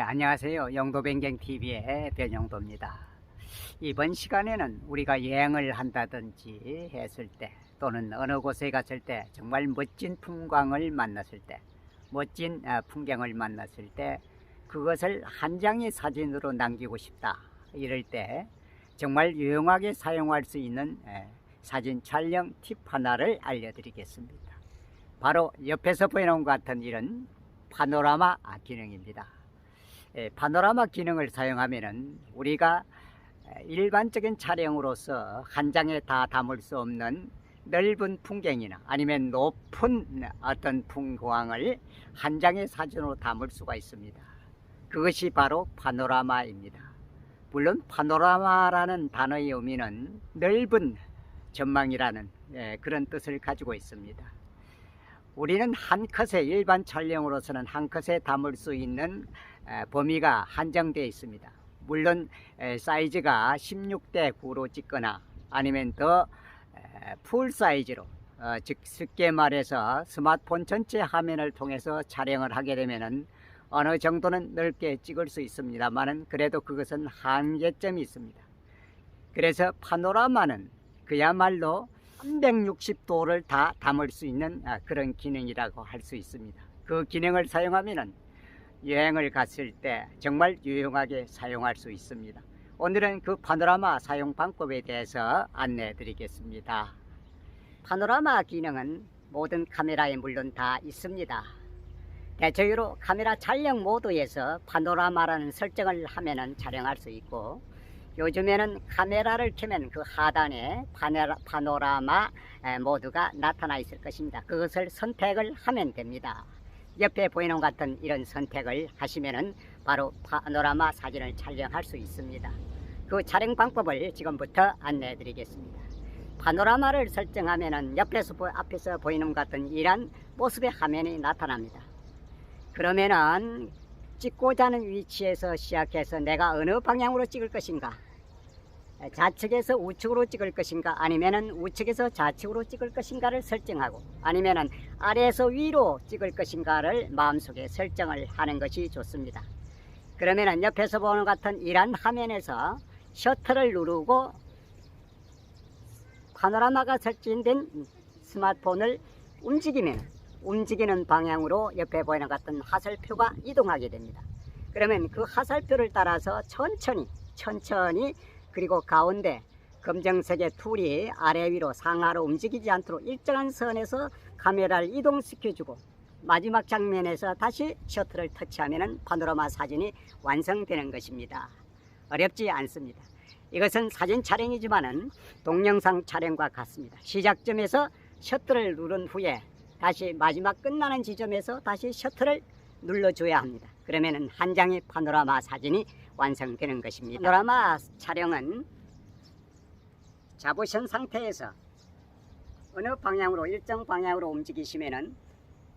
안녕하세요. 영도변경TV의 변영도입니다. 이번 시간에는 우리가 여행을 한다든지 했을 때 또는 어느 곳에 갔을 때 정말 멋진 풍광을 만났을 때 멋진 풍경을 만났을 때 그것을 한 장의 사진으로 남기고 싶다 이럴 때 정말 유용하게 사용할 수 있는 사진 촬영 팁 하나를 알려드리겠습니다. 바로 옆에서 보이는 것 같은 이런 파노라마 기능입니다. 파노라마 기능을 사용하면은 우리가 일반적인 촬영으로서 한 장에 다 담을 수 없는 넓은 풍경이나 아니면 높은 어떤 풍광을 한 장의 사진으로 담을 수가 있습니다. 그것이 바로 파노라마입니다. 물론 파노라마라는 단어의 의미는 넓은 전망이라는 그런 뜻을 가지고 있습니다. 우리는 한 컷에 일반 촬영으로서는 한 컷에 담을 수 있는 범위가 한정되어 있습니다. 물론 사이즈가 16대 9로 찍거나 아니면 더 풀 사이즈로 즉 쉽게 말해서 스마트폰 전체 화면을 통해서 촬영을 하게 되면은 어느 정도는 넓게 찍을 수 있습니다만은 그래도 그것은 한계점이 있습니다. 그래서 파노라마는 그야말로 360도를 다 담을 수 있는 그런 기능이라고 할 수 있습니다. 그 기능을 사용하면은 여행을 갔을 때 정말 유용하게 사용할 수 있습니다. 오늘은 그 파노라마 사용 방법에 대해서 안내해 드리겠습니다. 파노라마 기능은 모든 카메라에 물론 다 있습니다. 대체적으로 카메라 촬영 모드에서 파노라마라는 설정을 하면은 촬영할 수 있고, 요즘에는 카메라를 켜면 그 하단에 파노라마 모드가 나타나 있을 것입니다. 그것을 선택을 하면 됩니다. 옆에 보이는 것 같은 이런 선택을 하시면은 바로 파노라마 사진을 촬영할 수 있습니다. 그 촬영 방법을 지금부터 안내해 드리겠습니다. 파노라마를 설정하면은 앞에서 보이는 것 같은 이런 모습의 화면이 나타납니다. 그러면은 찍고자 하는 위치에서 시작해서 내가 어느 방향으로 찍을 것인가, 좌측에서 우측으로 찍을 것인가, 아니면은 우측에서 좌측으로 찍을 것인가를 설정하고, 아니면은 아래에서 위로 찍을 것인가를 마음속에 설정을 하는 것이 좋습니다. 그러면은 옆에서 보는 것 같은 이런 화면에서 셔터를 누르고 파노라마가 설정된 스마트폰을 움직이는 방향으로 옆에 보이는 것 같은 화살표가 이동하게 됩니다. 그러면 그 화살표를 따라서 천천히 그리고 가운데 검정색의 툴이 아래 위로 상하로 움직이지 않도록 일정한 선에서 카메라를 이동시켜주고, 마지막 장면에서 다시 셔터를 터치하면 파노라마 사진이 완성되는 것입니다. 어렵지 않습니다. 이것은 사진 촬영이지만은 동영상 촬영과 같습니다. 시작점에서 셔터를 누른 후에 다시 마지막 끝나는 지점에서 다시 셔터를 눌러줘야 합니다. 그러면은 한 장의 파노라마 사진이 완성되는 것입니다. 파노라마 촬영은 잡으신 상태에서 어느 방향으로 일정 방향으로 움직이시면은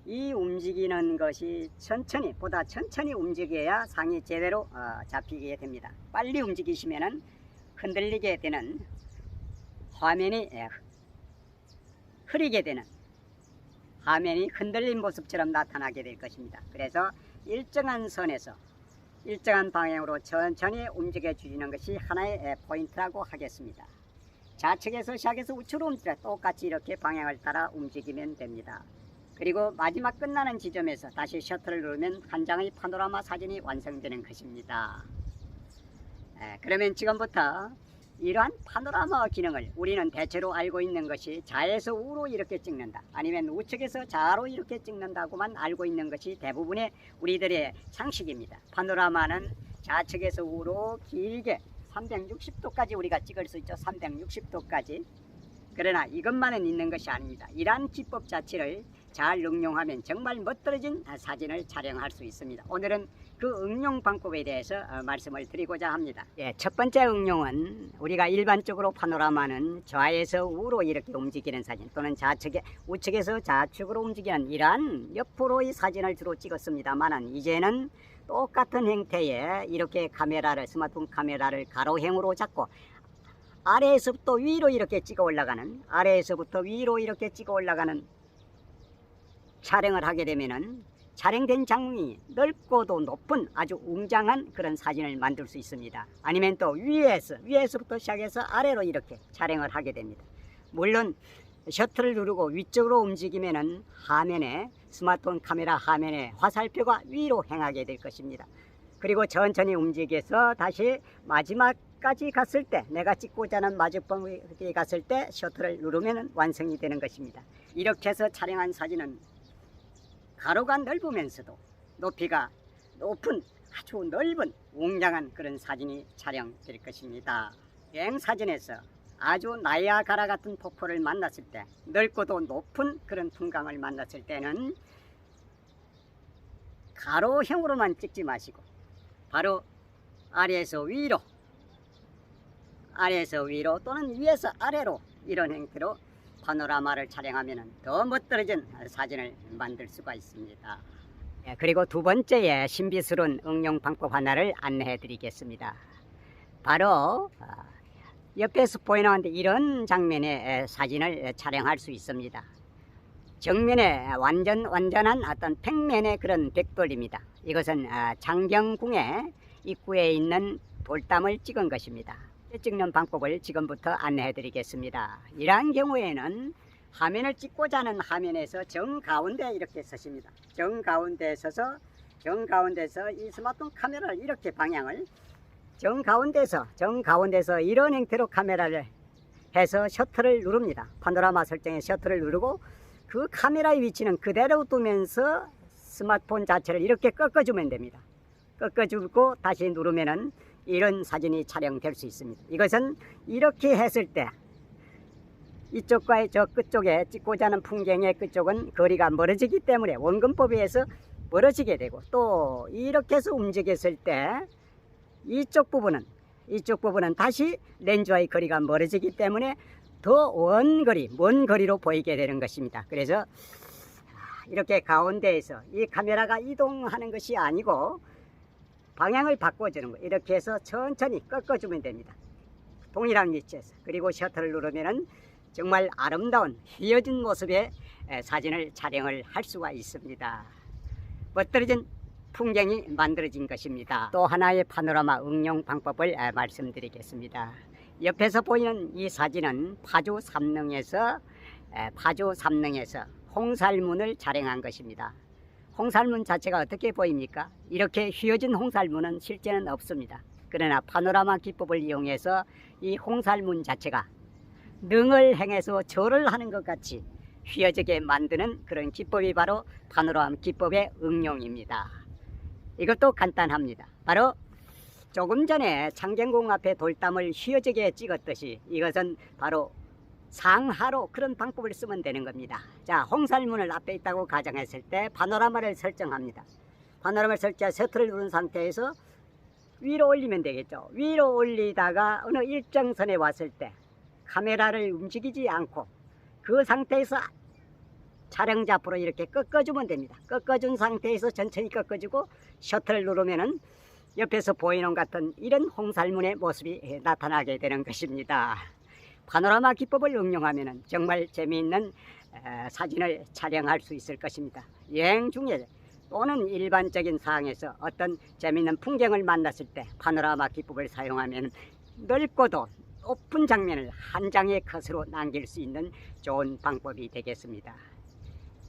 이 움직이는 것이 보다 천천히 움직여야 상이 제대로 잡히게 됩니다. 빨리 움직이시면은 흔들리게 되는, 화면이 흐리게 되는, 화면이 흔들린 모습처럼 나타나게 될 것입니다. 그래서 일정한 선에서 일정한 방향으로 천천히 움직여 주시는 것이 하나의 포인트라고 하겠습니다. 좌측에서 시작해서 우측으로 움직여 똑같이 이렇게 방향을 따라 움직이면 됩니다. 그리고 마지막 끝나는 지점에서 다시 셔터를 누르면 한 장의 파노라마 사진이 완성되는 것입니다. 그러면 지금부터 이러한 파노라마 기능을 우리는 대체로 알고 있는 것이 좌에서 우로 이렇게 찍는다, 아니면 우측에서 좌로 이렇게 찍는다고만 알고 있는 것이 대부분의 우리들의 상식입니다. 파노라마는 좌측에서 우로 길게 360도까지 우리가 찍을 수 있죠. 360도까지. 그러나 이것만은 있는 것이 아닙니다. 이러한 기법 자체를 잘 응용하면 정말 멋들어진 사진을 촬영할 수 있습니다. 오늘은 그 응용 방법에 대해서 말씀을 드리고자 합니다. 첫 번째 응용은 우리가 일반적으로 파노라마는 좌에서 우로 이렇게 움직이는 사진, 또는 우측에서 좌측으로 움직이는 이러한 옆으로의 사진을 주로 찍었습니다만, 이제는 똑같은 형태의 이렇게 스마트폰 카메라를 가로형으로 잡고 아래에서부터 위로 이렇게 찍어 올라가는 촬영을 하게 되면은 촬영된 장면이 넓고도 높은 아주 웅장한 그런 사진을 만들 수 있습니다. 아니면 또 위에서부터 시작해서 아래로 이렇게 촬영을 하게 됩니다. 물론 셔터를 누르고 위쪽으로 움직이면은 화면에, 스마트폰 카메라 화면에 화살표가 위로 향하게 될 것입니다. 그리고 천천히 움직여서 다시 마지막까지 갔을 때, 내가 찍고자 하는 마지막에 갔을 때 셔터를 누르면 완성이 되는 것입니다. 이렇게 해서 촬영한 사진은 가로가 넓으면서도 높이가 높은 아주 넓은 웅장한 그런 사진이 촬영될 것입니다. 여행 사진에서 아주 나이아가라 같은 폭포를 만났을 때, 넓고도 높은 그런 풍광을 만났을 때는 가로형으로만 찍지 마시고 바로 아래에서 위로 또는 위에서 아래로 이런 형태로 파노라마를 촬영하면 더 멋들어진 사진을 만들 수가 있습니다. 그리고 두 번째의 신비스러운 응용 방법 하나를 안내해 드리겠습니다. 바로 옆에서 보이는 이런 장면의 사진을 촬영할 수 있습니다. 정면에 완전한 어떤 평면의 그런 벽돌입니다. 이것은 장경궁의 입구에 있는 돌담을 찍은 것입니다. 찍는 방법을 지금부터 안내해 드리겠습니다. 이러한 경우에는 화면을 찍고자 하는 화면에서 정가운데 이렇게 서십니다. 정가운데에서 이 스마트폰 카메라를 이렇게 방향을 정가운데서 이런 형태로 카메라를 해서 셔터를 누릅니다. 파노라마 설정에 셔터를 누르고 그 카메라의 위치는 그대로 두면서 스마트폰 자체를 이렇게 꺾어주면 됩니다. 꺾어주고 다시 누르면은 이런 사진이 촬영될 수 있습니다. 이것은 이렇게 했을 때 이쪽과의 저 끝쪽에 찍고자 하는 풍경의 끝쪽은 거리가 멀어지기 때문에 원근법에 의해서 멀어지게 되고, 또 이렇게 해서 움직였을 때 이쪽 부분은 다시 렌즈와의 거리가 멀어지기 때문에 더 먼 거리로 보이게 되는 것입니다. 그래서 이렇게 가운데에서 이 카메라가 이동하는 것이 아니고 방향을 바꿔주는 거예요. 이렇게 해서 천천히 꺾어주면 됩니다. 동일한 위치에서. 그리고 셔터를 누르면은 정말 아름다운 휘어진 모습의 사진을 촬영을 할 수가 있습니다. 멋들어진 풍경이 만들어진 것입니다. 또 하나의 파노라마 응용 방법을 말씀드리겠습니다. 옆에서 보이는 이 사진은 파주 삼릉에서 홍살문을 촬영한 것입니다. 홍살문 자체가 어떻게 보입니까? 이렇게 휘어진 홍살문은 실제는 없습니다. 그러나 파노라마 기법을 이용해서 이 홍살문 자체가 능을 행해서 절을 하는 것 같이 휘어지게 만드는 그런 기법이 바로 파노라마 기법의 응용입니다. 이것도 간단합니다. 바로 조금 전에 창경궁 앞에 돌담을 휘어지게 찍었듯이 이것은 바로 상하로 그런 방법을 쓰면 되는 겁니다. 자, 홍살문을 앞에 있다고 가정했을 때 파노라마를 설정합니다. 파노라마를 설정해서 셔터를 누른 상태에서 위로 올리면 되겠죠. 위로 올리다가 어느 일정선에 왔을 때 카메라를 움직이지 않고 그 상태에서 촬영자 앞으로 이렇게 꺾어주면 됩니다. 꺾어준 상태에서 천천히 꺾어주고 셔터를 누르면은 옆에서 보이는 같은 이런 홍살문의 모습이 나타나게 되는 것입니다. 파노라마 기법을 응용하면 정말 재미있는 사진을 촬영할 수 있을 것입니다. 여행 중에 또는 일반적인 상황에서 어떤 재미있는 풍경을 만났을 때 파노라마 기법을 사용하면 넓고도 높은 장면을 한 장의 컷으로 남길 수 있는 좋은 방법이 되겠습니다.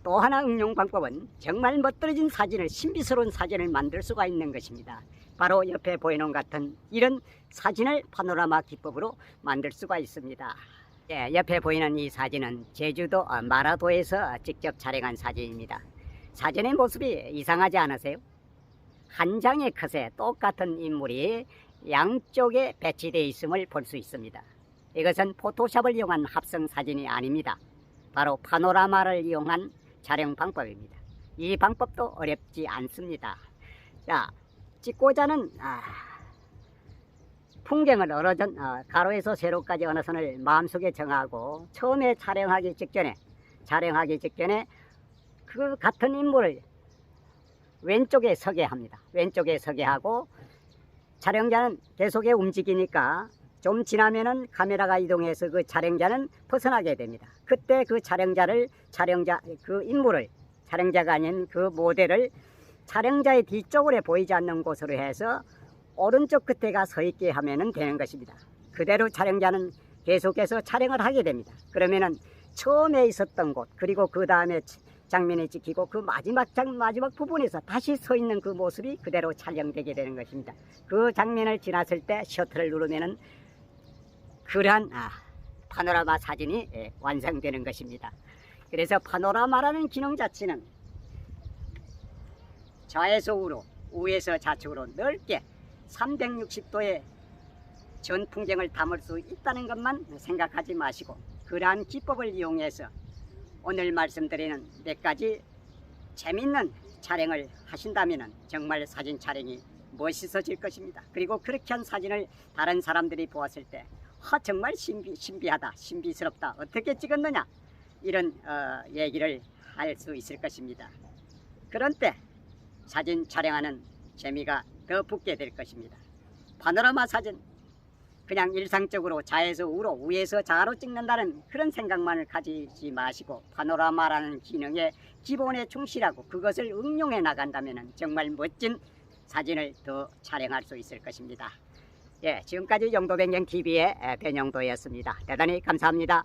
또 하나 응용 방법은 정말 멋들어진 사진을, 신비스러운 사진을 만들 수가 있는 것입니다. 바로 옆에 보이는 같은 이런 사진을 파노라마 기법으로 만들 수가 있습니다. 옆에 보이는 이 사진은 제주도 마라도에서 직접 촬영한 사진입니다. 사진의 모습이 이상하지 않으세요? 한 장의 컷에 똑같은 인물이 양쪽에 배치되어 있음을 볼 수 있습니다. 이것은 포토샵을 이용한 합성 사진이 아닙니다. 바로 파노라마를 이용한 촬영 방법입니다. 이 방법도 어렵지 않습니다. 자, 찍고자 하는 풍경을 가로에서 세로까지 어느 선을 마음속에 정하고 처음에 촬영하기 직전에 그 같은 인물을 왼쪽에 서게 합니다. 왼쪽에 서게 하고 촬영자는 계속 움직이니까 좀 지나면은 카메라가 이동해서 그 촬영자는 벗어나게 됩니다. 그때 그 그 인물을 촬영자가 아닌 그 모델을 촬영자의 뒤쪽으로 보이지 않는 곳으로 해서 오른쪽 끝에가 서 있게 하면 되는 것입니다. 그대로 촬영자는 계속해서 촬영을 하게 됩니다. 그러면은 처음에 있었던 곳, 그리고 그 다음에 장면이 찍히고 그 마지막 부분에서 다시 서 있는 그 모습이 그대로 촬영되게 되는 것입니다. 그 장면을 지났을 때 셔터를 누르면은 그러한 파노라마 사진이 완성되는 것입니다. 그래서 파노라마라는 기능 자체는 좌에서 우로, 우에서 좌측으로 넓게 360도의 전 풍경을 담을 수 있다는 것만 생각하지 마시고, 그러한 기법을 이용해서 오늘 말씀드리는 몇 가지 재밌는 촬영을 하신다면 정말 사진 촬영이 멋있어질 것입니다. 그리고 그렇게 한 사진을 다른 사람들이 보았을 때 정말 신비하다, 신비스럽다, 어떻게 찍었느냐, 이런 얘기를 할 수 있을 것입니다. 그런 때 사진 촬영하는 재미가 더 붙게 될 것입니다. 파노라마 사진, 그냥 일상적으로 좌에서 우로, 우에서 좌로 찍는다는 그런 생각만을 가지지 마시고 파노라마라는 기능의 기본에 충실하고 그것을 응용해 나간다면 정말 멋진 사진을 더 촬영할 수 있을 것입니다. 지금까지 영도변경TV의 변영도였습니다. 대단히 감사합니다.